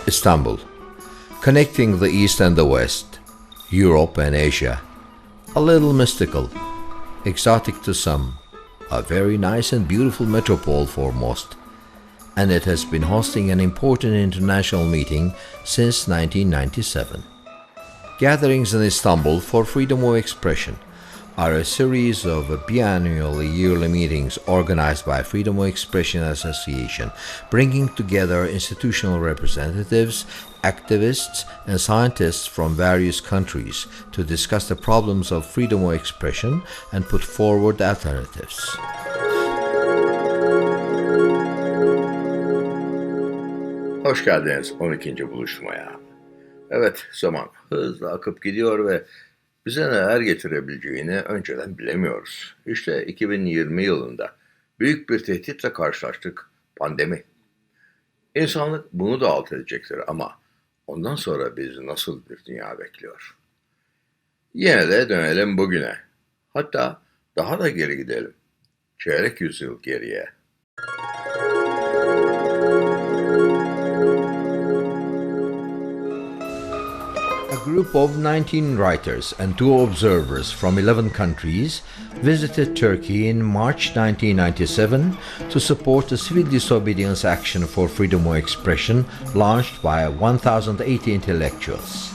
Istanbul, connecting the East and the West, Europe and Asia. A little mystical, exotic to some, a very nice and beautiful metropole for most, and it has been hosting an important international meeting since 1997. Gatherings in Istanbul for freedom of expression are a series of biennial yearly meetings organized by Freedom of Expression Association, bringing together institutional representatives, activists, and scientists from various countries to discuss the problems of freedom of expression and put forward alternatives. Hoş geldiniz 12. buluşmaya. Evet, zaman hızla akıp gidiyor ve bize neler getirebileceğini önceden bilemiyoruz. İşte 2020 yılında büyük bir tehditle karşılaştık, pandemi. İnsanlık bunu da alt edecektir ama ondan sonra bizi nasıl bir dünya bekliyor? Yine de dönelim bugüne. Hatta daha da geri gidelim. Çeyrek yüzyıl geriye. A group of 19 writers and 2 observers from 11 countries visited Turkey in March 1997 to support a civil disobedience action for freedom of expression launched by 1,080 intellectuals.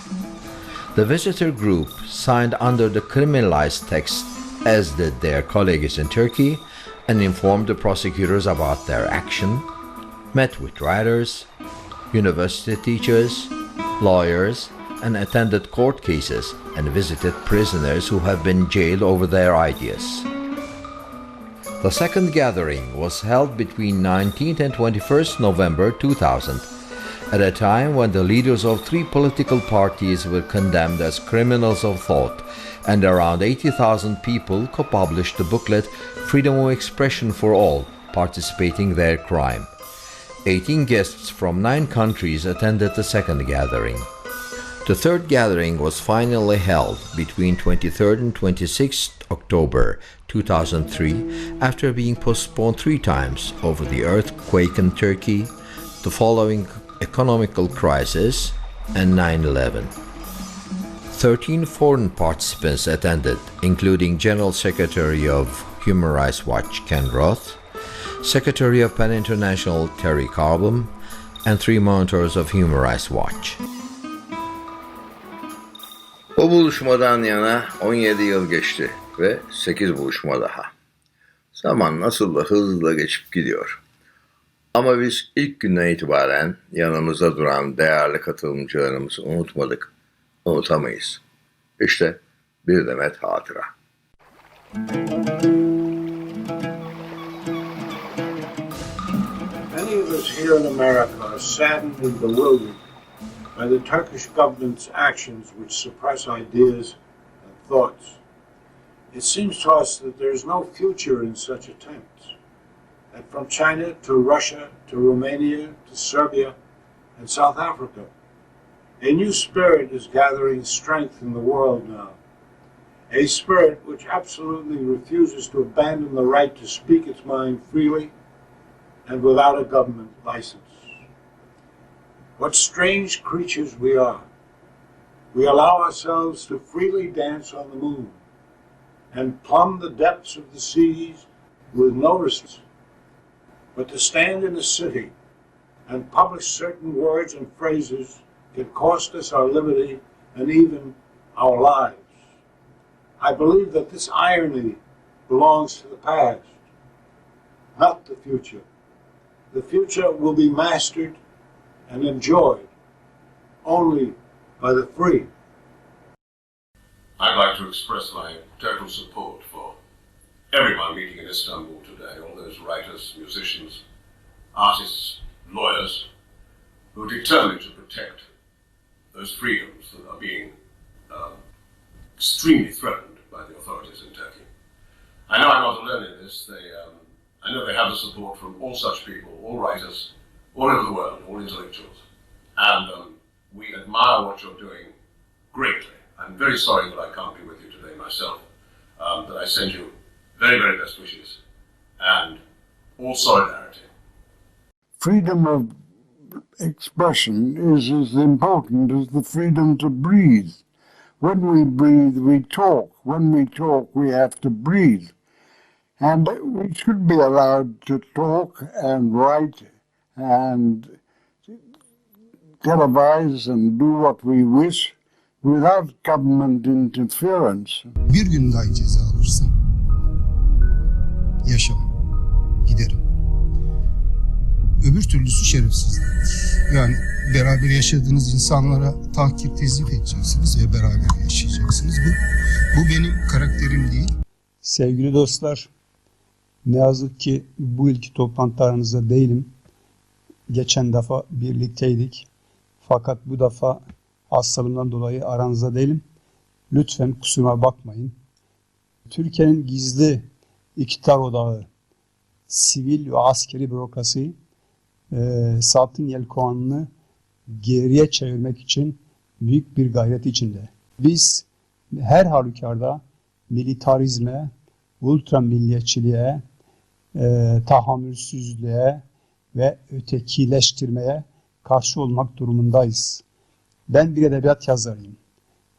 The visitor group signed under the criminalized text, as did their colleagues in Turkey, and informed the prosecutors about their action, met with writers, university teachers, lawyers, and attended court cases and visited prisoners who have been jailed over their ideas. The second gathering was held between 19th and 21st November 2000, at a time when the leaders of 3 political parties were condemned as criminals of thought, and around 80,000 people co-published the booklet Freedom of Expression for All, participating their crime. 18 guests from 9 countries attended the second gathering. The third gathering was finally held between 23rd and 26th October 2003 after being postponed 3 times over the earthquake in Turkey, the following economical crisis, and 9/11. 13 foreign participants attended, including General Secretary of Human Rights Watch Ken Roth, Secretary of PEN International Terry Carbon, and 3 monitors of Human Rights Watch. O buluşmadan yana 17 yıl geçti ve 8 buluşma daha. Zaman nasıl da hızla geçip gidiyor. Ama biz ilk günden itibaren yanımızda duran değerli katılımcılarımızı unutmadık, unutamayız. İşte bir demet hatıra. Many of us here in America are saddened and bewildered by the Turkish government's actions which suppress ideas and thoughts. It seems to us that there is no future in such attempts, that from China to Russia to Romania to Serbia and South Africa, a new spirit is gathering strength in the world now, a spirit which absolutely refuses to abandon the right to speak its mind freely and without a government license. What strange creatures we are. We allow ourselves to freely dance on the moon and plumb the depths of the seas with no restraints. But to stand in a city and publish certain words and phrases can cost us our liberty and even our lives. I believe that this irony belongs to the past, not the future. The future will be mastered and enjoyed only by the free. I'd like to express my total support for everyone meeting in Istanbul today, all those writers, musicians, artists, lawyers, who are determined to protect those freedoms that are being extremely threatened by the authorities in Turkey. I know I'm not alone in this. I know they have the support from all such people, all writers, all over the world, all intellectuals. And we admire what you're doing greatly. I'm very sorry that I can't be with you today myself, but I send you very, very best wishes and all solidarity. Freedom of expression is as important as the freedom to breathe. When we breathe, we talk. When we talk, we have to breathe. And we should be allowed to talk and write and televise and do what we wish without government interference. Bir gün dahi ceza alırsam yaşamam, giderim. Öbür türlüsü şerefsizliktir. Yani beraber yaşadığınız insanlara tahkir, tezif edeceksiniz ve beraber yaşayacaksınız. Bu benim karakterim değil. Sevgili dostlar, ne yazık ki bu ilki toplantılarınızda değilim. Geçen defa birlikteydik. Fakat bu defa hastalığımdan dolayı aranızda değilim. Lütfen kusuruma bakmayın. Türkiye'nin gizli iktidar odağı, sivil ve askeri bürokrasi, Saltın Yelkovanı'nı geriye çevirmek için büyük bir gayret içinde. Biz her halükarda militarizme, ultramilliyetçiliğe, tahammülsüzlüğe ve ötekileştirmeye karşı olmak durumundayız. Ben bir edebiyat yazarıyım.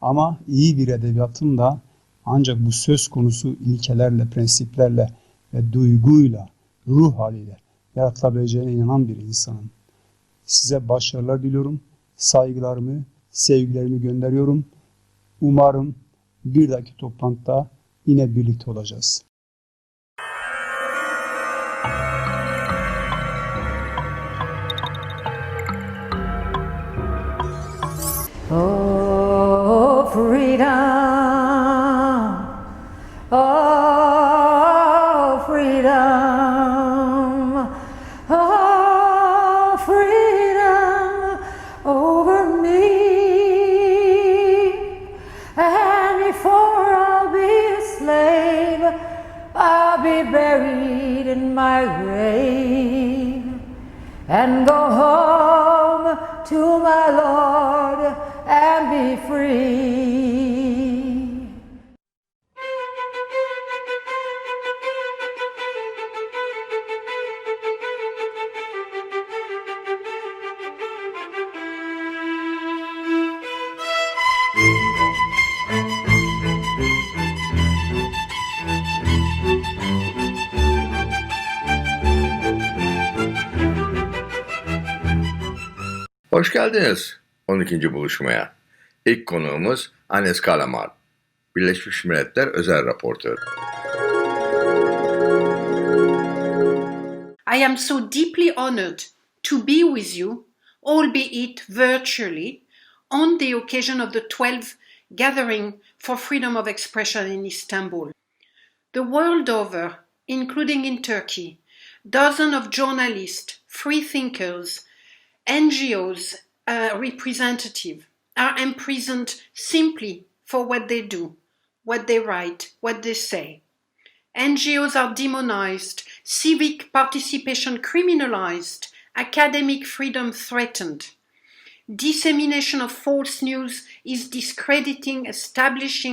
Ama iyi bir edebiyatın da ancak bu söz konusu ilkelerle, prensiplerle ve duyguyla, ruh haliyle yaratılabileceğine inanan bir insanım. Size başarılar diliyorum. Saygılarımı, sevgilerimi gönderiyorum. Umarım bir dahaki toplantıda yine birlikte olacağız. Oh, freedom. Oh, freedom. Oh, freedom over me. And before I'll be a slave, I'll be buried in my grave and go home to my Lord and be free. Hoş geldiniz 12. buluşmaya. İlk konuğumuz Anes Kalamar, Birleşmiş Milletler Özel Raportörü. I am so deeply honored to be with you, albeit virtually, on the occasion of the 12th Gathering for Freedom of Expression in Istanbul. The world over, including in Turkey, dozens of journalists, free thinkers, NGOs representatives are imprisoned simply for what they do, what they write, what they say. NGOs are demonized, civic participation criminalized, academic freedom threatened. Dissemination of false news is discrediting established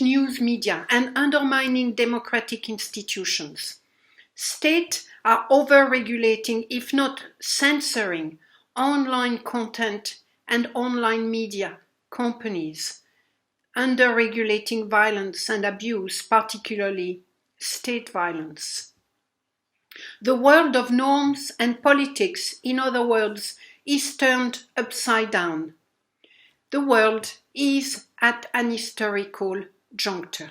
news media and undermining democratic institutions. States are over-regulating, if not censoring, online content and online media companies, under-regulating violence and abuse, particularly state violence. The world of norms and politics, in other words, is turned upside down. The world is at an historical juncture.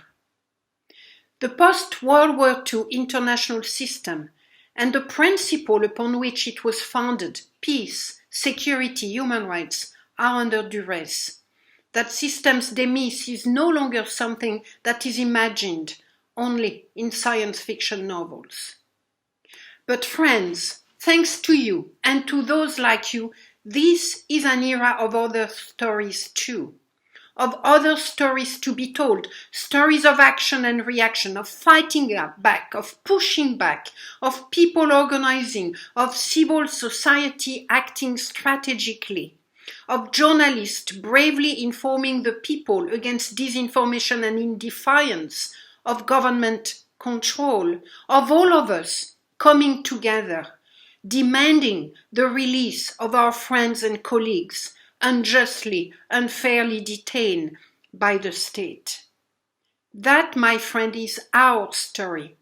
The post-World War II international system and the principle upon which it was founded, peace, security, human rights, are under duress. That system's demise is no longer something that is imagined only in science fiction novels. But friends, thanks to you and to those like you, This is an era of other stories too, of other stories to be told, stories of action and reaction, of fighting back, of pushing back, of people organizing, of civil society acting strategically, of journalists bravely informing the people against disinformation and in defiance of government control, of all of us coming together, demanding the release of our friends and colleagues unjustly, unfairly detained by the state. That, my friend, is our story.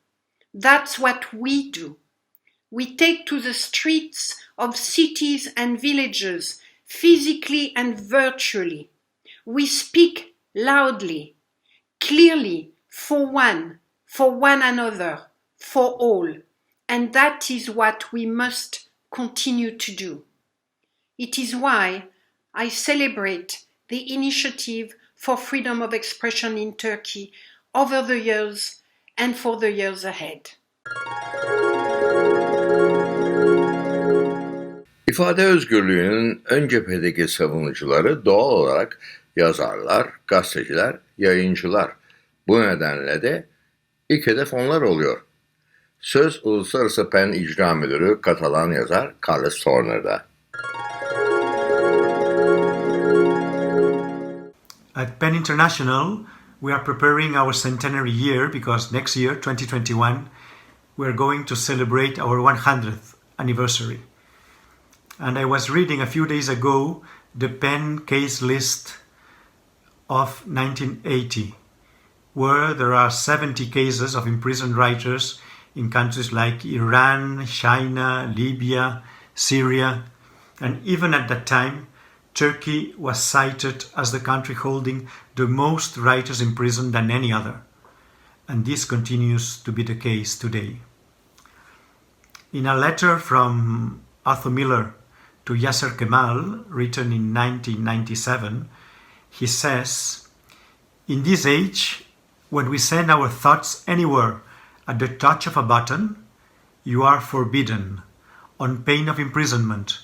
That's what we do. We take to the streets of cities and villages, physically and virtually. We speak loudly, clearly, for one another, for all. And that is what we must continue to do. It is why I celebrate the initiative for freedom of expression in Turkey over the years and for the years ahead. İfade özgürlüğünün ön cephedeki savunucuları doğal olarak yazarlar, gazeteciler, yayıncılar. Bu nedenle de ilk hedef onlar oluyor. Söz Uluslararası PEN İcra Müdürü Katalan yazar Carles Torner'da. At PEN International, we are preparing our centenary year because next year, 2021, we are going to celebrate our 100th anniversary. And I was reading a few days ago the PEN case list of 1980, where there are 70 cases of imprisoned writers in countries like Iran, China, Libya, Syria, and even at that time, Turkey was cited as the country holding the most writers in prison than any other, and this continues to be the case today. In a letter from Arthur Miller to Yasser Kemal, written in 1997, he says, "In this age, when we send our thoughts anywhere at the touch of a button, you are forbidden, on pain of imprisonment,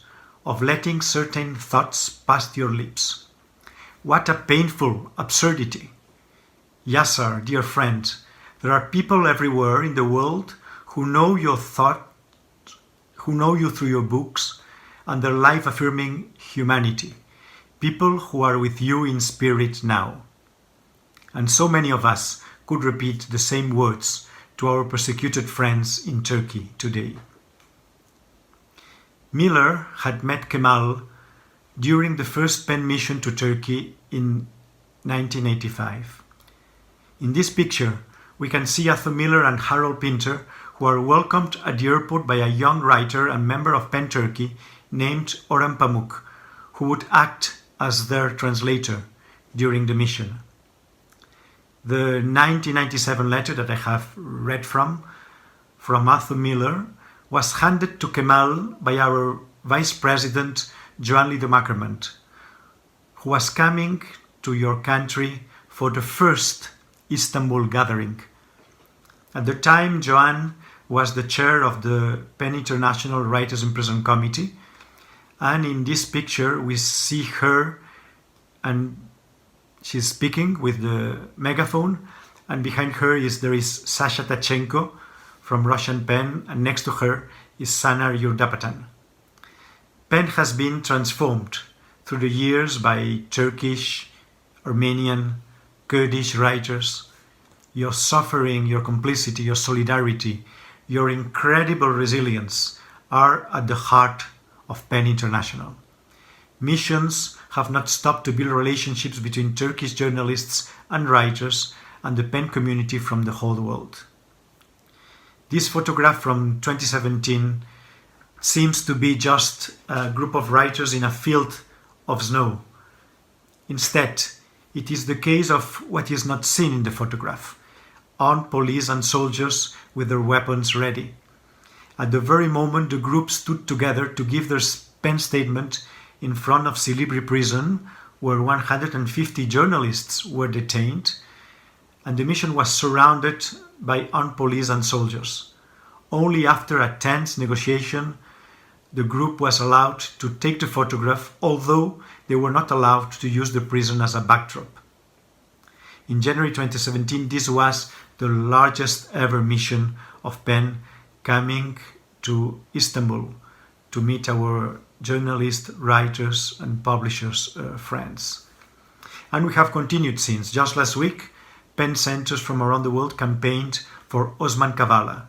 of letting certain thoughts pass your lips. What a painful absurdity! Yasser, dear friend, there are people everywhere in the world who know your thought, who know you through your books and their life-affirming humanity, people who are with you in spirit now." And so many of us could repeat the same words to our persecuted friends in Turkey today. Miller had met Kemal during the first PEN mission to Turkey in 1985. In this picture, we can see Arthur Miller and Harold Pinter, who are welcomed at the airport by a young writer and member of PEN Turkey named Orhan Pamuk, who would act as their translator during the mission. The 1997 letter that I have read from Arthur Miller, was handed to Kemal by our Vice President, Joan Lidemakkerman, who was coming to your country for the first Istanbul gathering. At the time, Joan was the chair of the PEN International Writers in Prison Committee, and in this picture we see her, and she's speaking with the megaphone, and behind her there is Sasha Tachenko from Russian PEN, and next to her is Sanar Yurdapatan. PEN has been transformed through the years by Turkish, Armenian, Kurdish writers. Your suffering, your complicity, your solidarity, your incredible resilience are at the heart of PEN International. Missions have not stopped to build relationships between Turkish journalists and writers and the PEN community from the whole world. This photograph from 2017 seems to be just a group of writers in a field of snow. Instead, it is the case of what is not seen in the photograph: armed police and soldiers with their weapons ready. At the very moment the group stood together to give their PEN statement in front of Silivri prison, where 150 journalists were detained, and the mission was surrounded by armed police and soldiers. Only after a tense negotiation, the group was allowed to take the photograph, although they were not allowed to use the prison as a backdrop. In January 2017, this was the largest ever mission of PEN coming to Istanbul to meet our journalists, writers and publishers friends. And we have continued since. Just last week, PEN centers from around the world campaigned for Osman Kavala.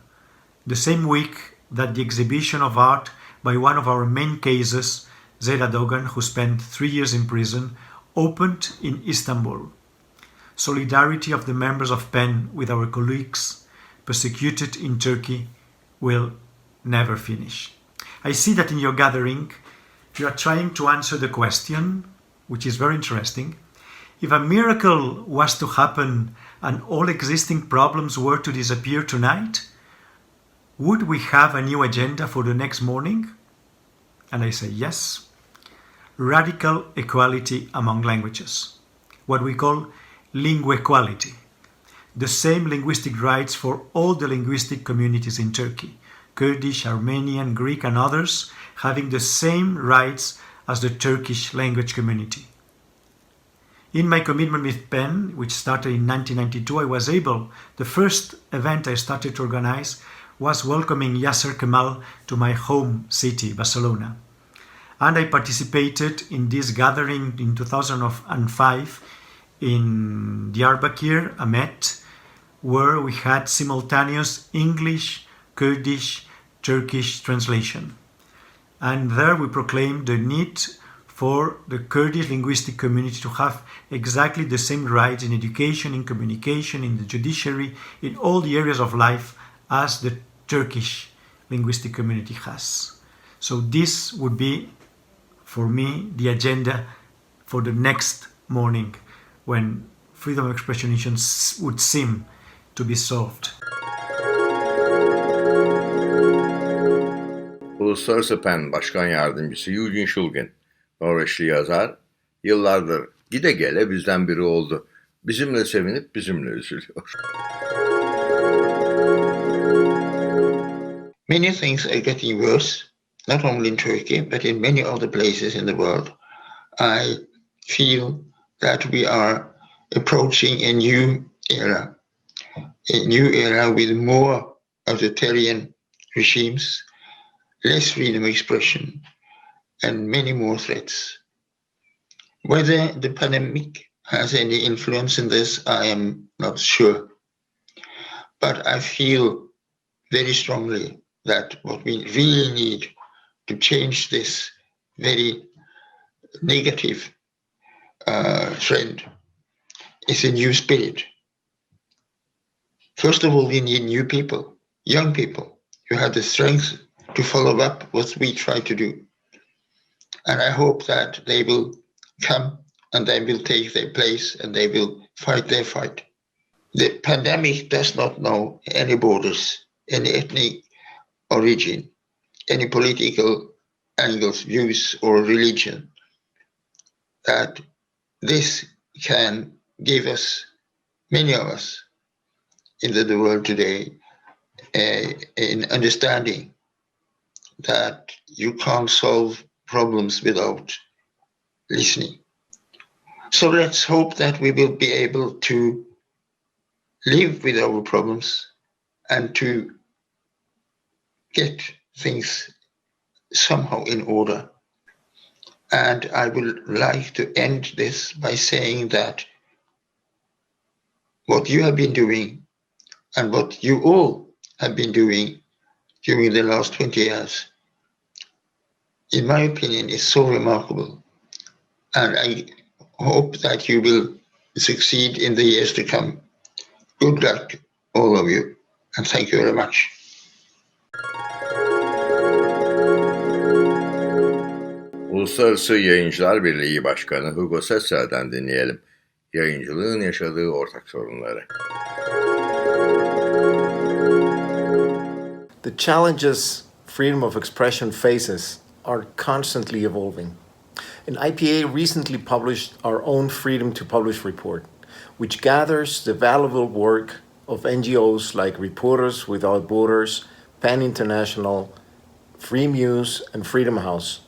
The same week that the exhibition of art by one of our main cases, Zehra Dogan, who spent 3 years in prison, opened in Istanbul. Solidarity of the members of PEN with our colleagues persecuted in Turkey will never finish. I see that in your gathering you are trying to answer the question, which is very interesting. If a miracle was to happen and all existing problems were to disappear tonight, would we have a new agenda for the next morning? And I say yes. Radical equality among languages, what we call linguequality. The same linguistic rights for all the linguistic communities in Turkey, Kurdish, Armenian, Greek and others, having the same rights as the Turkish language community. In my commitment with PEN, which started in 1992, I was able, the first event I started to organize was welcoming Yasser Kemal to my home city, Barcelona. And I participated in this gathering in 2005 in Diyarbakir, Amet, where we had simultaneous English, Kurdish, Turkish translation. And there we proclaimed the need for the Kurdish linguistic community to have exactly the same rights in education, in communication, in the judiciary, in all the areas of life as the Turkish linguistic community has. So this would be, for me, the agenda for the next morning when freedom of expression issues would seem to be solved. Uluslararası PEN Başkan Yardımcısı Eugene Shulgin, Norveçli yazar, yıllardır gide gele bizden biri oldu. Bizimle sevinip bizimle üzülüyor. Many things are getting worse, not only in Turkey, but in many other places in the world. I feel that we are approaching a new era with more authoritarian regimes, less freedom of expression, and many more threats. Whether the pandemic has any influence in this, I am not sure. But I feel very strongly that what we really need to change this very negative trend is a new spirit. First of all, we need new people, young people, who have the strength to follow up what we try to do. And I hope that they will come and they will take their place and they will fight their fight. The pandemic does not know any borders, any ethnic origin, any political angles, views, or religion. That this can give us, many of us in the world today, an understanding that you can't solve problems without listening. So let's hope that we will be able to live with our problems and to get things somehow in order. And I would like to end this by saying that what you have been doing and what you all have been doing during the last 20 years, in my opinion, is so remarkable. And I hope that you will succeed in the years to come. Good luck, all of you, and thank you very much. Uluslararası Yayıncılar Birliği Başkanı Hugo Sessel'den dinleyelim. Yayıncılığın yaşadığı ortak sorunları. The challenges freedom of expression faces are constantly evolving. And IPA recently published our own Freedom to Publish report, which gathers the valuable work of NGOs like Reporters Without Borders, PEN International, Free Muse, and Freedom House,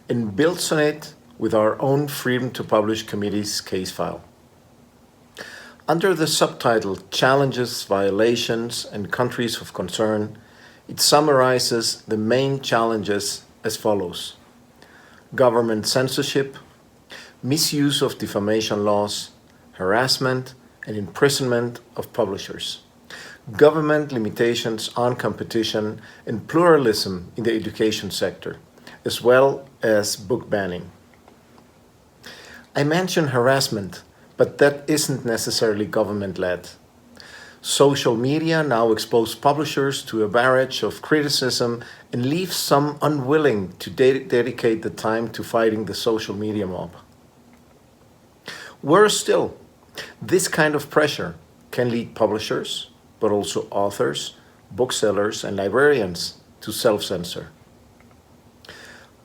and builds on it with our own Freedom to Publish Committee's case file. Under the subtitle Challenges, Violations, and Countries of Concern, it summarizes the main challenges as follows: government censorship, misuse of defamation laws, harassment and imprisonment of publishers, government limitations on competition and pluralism in the education sector, as well as book banning. I mention harassment, but that isn't necessarily government-led. Social media now expose publishers to a barrage of criticism and leave some unwilling to dedicate the time to fighting the social media mob. Worse still, this kind of pressure can lead publishers, but also authors, booksellers, and librarians to self-censor.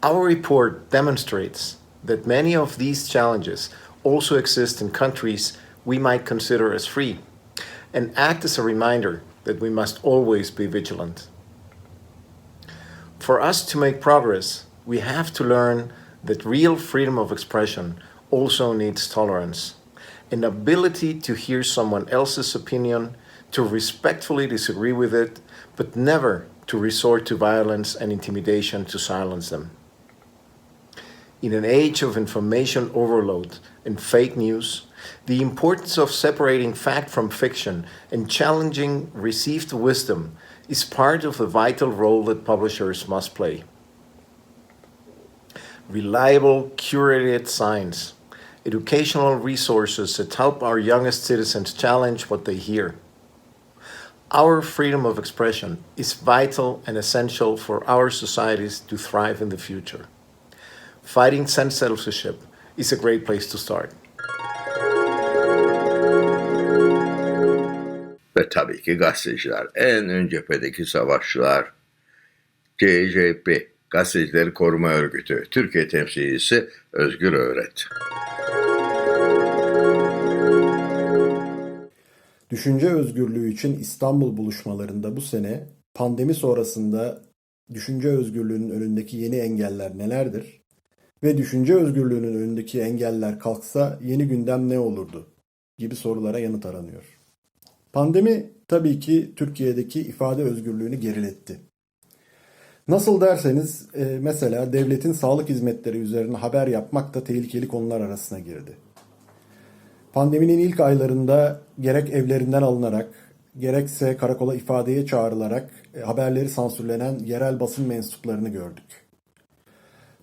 Our report demonstrates that many of these challenges also exist in countries we might consider as free, and act as a reminder that we must always be vigilant. For us to make progress, we have to learn that real freedom of expression also needs tolerance, an ability to hear someone else's opinion, to respectfully disagree with it, but never to resort to violence and intimidation to silence them. In an age of information overload and fake news, the importance of separating fact from fiction and challenging received wisdom is part of the vital role that publishers must play. Reliable, curated science, educational resources that help our youngest citizens challenge what they hear. Our freedom of expression is vital and essential for our societies to thrive in the future. Fighting censorship is a great place to start. Ve tabii ki gazeteciler, en ön cephedeki savaşçılar. CHP, Gazetecileri Koruma Örgütü, Türkiye temsilcisi Özgür Öğret. Düşünce özgürlüğü için İstanbul buluşmalarında bu sene pandemi sonrasında düşünce özgürlüğünün önündeki yeni engeller nelerdir? Ve düşünce özgürlüğünün önündeki engeller kalksa yeni gündem ne olurdu? Gibi sorulara yanıt aranıyor. Pandemi tabii ki Türkiye'deki ifade özgürlüğünü geriletti. Nasıl derseniz mesela devletin sağlık hizmetleri üzerine haber yapmak da tehlikeli konular arasına girdi. Pandeminin ilk aylarında gerek evlerinden alınarak, gerekse karakola ifadeye çağrılarak haberleri sansürlenen yerel basın mensuplarını gördük.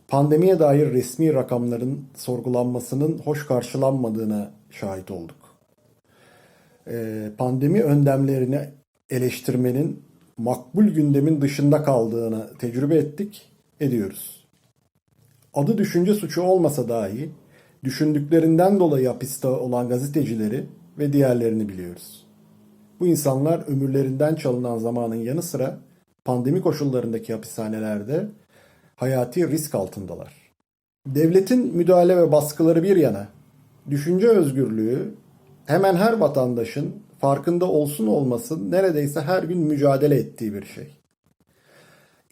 Pandemiye dair resmi rakamların sorgulanmasının hoş karşılanmadığına şahit olduk. Pandemi önlemlerini eleştirmenin makbul gündemin dışında kaldığını tecrübe ettik, ediyoruz. Adı düşünce suçu olmasa dahi düşündüklerinden dolayı hapiste olan gazetecileri ve diğerlerini biliyoruz. Bu insanlar ömürlerinden çalınan zamanın yanı sıra pandemi koşullarındaki hapishanelerde hayati risk altındalar. Devletin müdahale ve baskıları bir yana, düşünce özgürlüğü hemen her vatandaşın farkında olsun olmasın neredeyse her gün mücadele ettiği bir şey.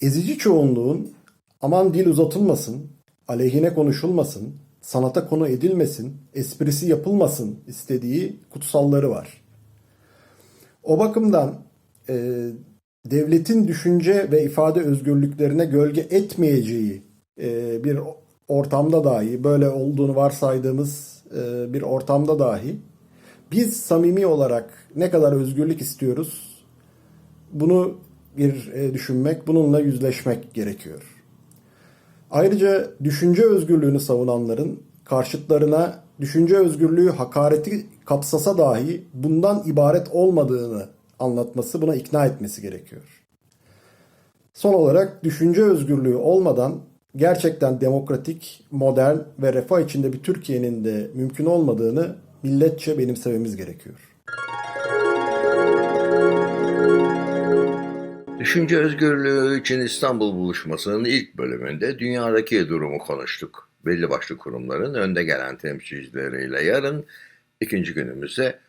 Ezici çoğunluğun aman dil uzatılmasın, aleyhine konuşulmasın, sanata konu edilmesin, esprisi yapılmasın istediği kutsalları var. O bakımdan devletin düşünce ve ifade özgürlüklerine gölge etmeyeceği bir ortamda dahi, böyle olduğunu varsaydığımız bir ortamda dahi biz samimi olarak ne kadar özgürlük istiyoruz, bunu bir düşünmek, bununla yüzleşmek gerekiyor. Ayrıca düşünce özgürlüğünü savunanların karşıtlarına düşünce özgürlüğü hakareti kapsasa dahi bundan ibaret olmadığını anlatması, buna ikna etmesi gerekiyor. Son olarak düşünce özgürlüğü olmadan gerçekten demokratik, modern ve refah içinde bir Türkiye'nin de mümkün olmadığını milletçe benimsememiz gerekiyor. Düşünce özgürlüğü için İstanbul Buluşması'nın ilk bölümünde dünyadaki durumu konuştuk. Belli başlı kurumların önde gelen temsilcileriyle yarın ikinci günümüzde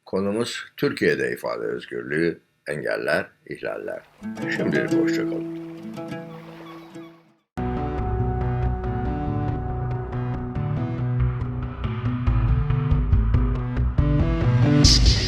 konumuz Türkiye'de ifade özgürlüğü, engeller, ihlaller. Şimdilik hoşça kalın. Thank you.